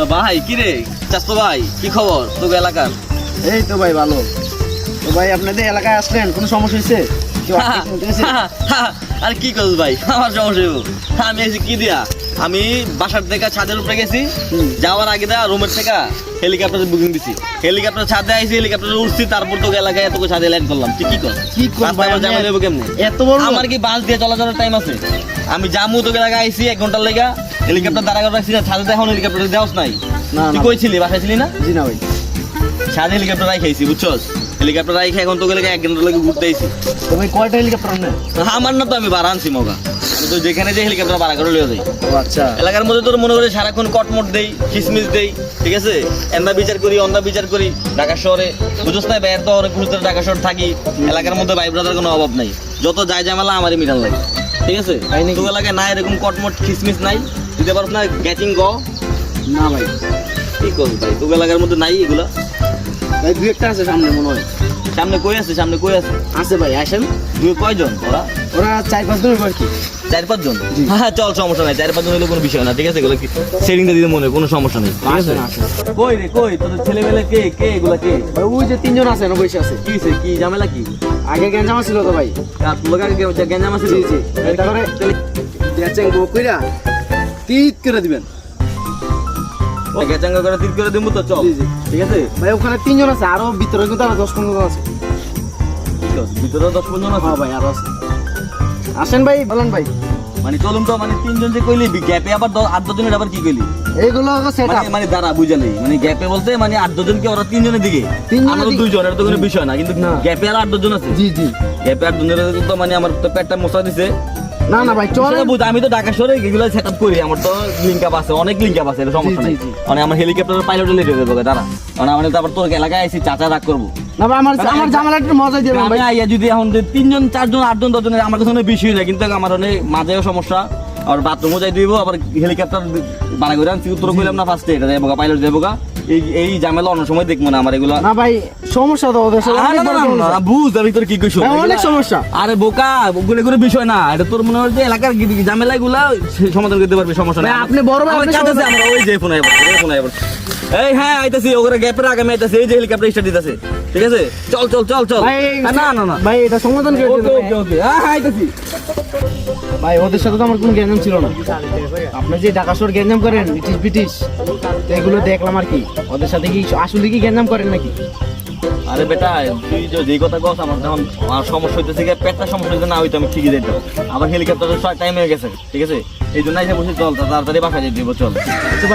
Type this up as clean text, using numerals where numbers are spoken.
তো ভাই কি রে চাচতো ভাই কি খবর তোর এলাকার? এই তো ভাই ভালো। তো ভাই আপনাদের এলাকায় আসলেন, কোনো সমস্যা হয়েছে? কেউ আটকে উঠেছে? আর কি করছ ভাই, আমার সমস্যা হইব। আমি এসে কি দিয়া, আমি বাসার থেকে ছাদের উপরে গেছি, যাওয়ার আগে দা রুমের থেকে হেলিকপ্টার বুকিং দিছি, হেলিকপ্টার ছাদে আইছি, হেলিকপ্টারে উঠছি, তারপর তোকে এলাকায় এত ছাদে ল্যান্ড করলাম। তুই কি কর? কি করব ভাই, রাস্তায় যাবে লেবো কেমনে? এত বড় আমার কি বাস দিয়ে চলাচলের টাইম আছে? আমি জামু তোকে এলাকায় আইছি 1 ঘন্টার লেগা, হেলিকপ্টার দাঁড়া করে রাখছি না ছাদে, এখন হেলিকপ্টার দেওয়াস নাই। না তুই না কইছিলি বাসায় ছিলি না? জি না ভাই। ছাদে হেলিকপ্টার রাই খাইছি বুঝছস, হেলিকপ্টার রাই খাই এখন তোকে এলাকায় 1 ঘন্টার লেগে ঘুরতে আইছি। তো ভাই কয়টা হেলিকপ্টার নেন? আমার না তো আমি ভাড়া আনছি মগা, আমি তো যেখানে যে হেলিকপ্টার ভাড়া করে লিয়ে যাই। ও আচ্ছা। এলাকার মধ্যে তোর মনে করে সারাক্ষণ কটমট দেই, কিসমিস দেই, ঠিক আছে, এন্দা বিচার করি অন্দা বিচার করি। ঢাকা শহরে বুঝছ না, বাইরে তো অনেক কিছু ঢাকা শহর থাকি, এলাকার মধ্যে ভাই ব্রাদার কোনো অভাব নাই, যত যায় ঝামেলা আমারই মিটান লাগে, ঠিক আছে। তাই নাকি? তোর এলাকায় না এরকম কটমট কিসমিস নাই, দিতে পারছ না গেটিং গ? না ভাই, কি করবো ভাই, তোর এলাকার মধ্যে নাই এগুলা? ভাই দুই একটা আছে সামনে মনে হয়। সামনে কই আছে, সামনে কই আছে? আছে ভাই, আসেন। দুই কয়জন ওরা? ওরা 4-5 জন আর কি। 4-5 জন? জি। হ্যাঁ চল, সমস্যা নাই, 4-5 জন হলে কোনো বিষয় না, ঠিক আছে, এগুলো সেটিংটা দিতে মনে হয় কোনো সমস্যা নেই, ঠিক আছে। আসেন আসেন কই রে কই তোদের ছেলেমেলে কে কে এগুলা কে? ভাই, ওই যে 3 জন আছে না বসে আছে। কি হইছে, কি ঝামেলা কি? আগে গ্যাঞ্জামা ছিল তো ভাই। আর তোর লগে গেঞ্জাম আছে? জি জি। তারপরে দেখছেন গো কইরা তিত করে দিবেন। গেচাঙ্গা করে তিল করে দেবো তো, চল, জি জি। ঠিক আছে। ভাই ওখানে 3 জন আছে, আরো ভিতরে কিন্তু আরো 10-15 জন আছে। ভিতরে 10-15 জন আছে? হ্যাঁ ভাই আরো আছে। আসেন ভাই, বলেন ভাই। মানে চলুন তো, মানে 3 জন যে কইলি, গ্যাপে আবার 8-10 জনের আবার কি কইলি? এইগুলো সেটআপ। মানে মানে দাঁড়া বুঝালি, মানে গ্যাপে বলতে মানে 8-10 জনকে ওরা 3 জনের দিকে, 3 জনের আমরা দিকে। 2 জন, এটা তো কোনো বিষয় না, কিন্তু না। গ্যাপে আর 8-10 জন আছে। জি জি। গ্যাপে 8 জনের তো মানে আমার তো পেটটা মশা দিছে। না না ভাই চলেন। সেটা বুঝ, আমি তো ঢাকা শহরে এগুলো সেটআপ করি, আমার তো লিংক আপ আছে, অনেক লিংক আপ আছে, এটা সমস্যা জি, নেই। জি, জি। মানে আমার হেলিকপ্টারের পাইলট লেট হয়ে যাবে দাঁড়া, মানে আমি তো আবার তোর এলাকায় আইছি, চাচা রাগ করবো। না ভাই, আমার ঝামেলাটা মজা দিবেন আমি ভাই। আইয়া যদি এখন 3 জন 4 জন 8 জন 10 জনের আমার কাছে অনেক বেশি হয়ে যায়, কিন্তু আমার অনেক মাঝেও সমস্যা, আর বাথরুমও যাই দিব, আবার হেলিকপ্টার বাড়া করে আনছি, উত্তর কইলাম না ফার্স্টে, এটা যাবো পাইলট যাবো গা, এই ঝামেলা অন্য সময় দেখবো না আমার এগুলা। না ভাই সমস্যা তো ওদের সাথে অনেক বড় সমস্যা। বুঝ আমি তোর কি কইছো, হ্যাঁ, অনেক সমস্যা। আরে বোকা, ওগুলো কোনো বিষয় না, এটা তোর মনে হয় যে এলাকার ঝামেলা গুলা সমাধান করতে পারবি, সমস্যা নাই। ভাই, আপনি বড় ভাই, আমার আপনি কাছে আছে, সমাধান- আমরা ওই যে ফোন আইবো, ফোন আইবো। এই হ্যাঁ আইতাছি, ওগুলো গ্যাপের আগে আমি আইতাছি, এই যে হেলিকপ্টার স্টার্ট দিতেছে, ঠিক আছে, চল চল চল চল। ভাই না না না, ভাই এটা সমাধান করে ওকে দিন ওকে ওকে, হ্যাঁ আইতাছি। ভাই। ওদের সাথে তো আমার কোনো গ্যাঞ্জাম ছিল না। আপনি যে ঢাকা শহর গ্যাঞ্জাম করেন ব্রিটিশ ব্রিটিশ, তো এগুলো দেখলাম আর কি। ওদের সাথে কি আসলে কি গ্যাঞ্জাম করেন নাকি? আরে বেটা, তুই যেই কথা কস, আমার যখন আমার সমস্যা হইতেছে, পেটটা সমস্যা হইতে না হইতো আমি ঠিকই দিতাম, আবার হেলিকপ্টারের টাইম হয়ে গেছে, ঠিক আছে, এই জন্য এসে বসে চল তাড়াতাড়ি বাসা যেতে দিব, চল। তো ভাই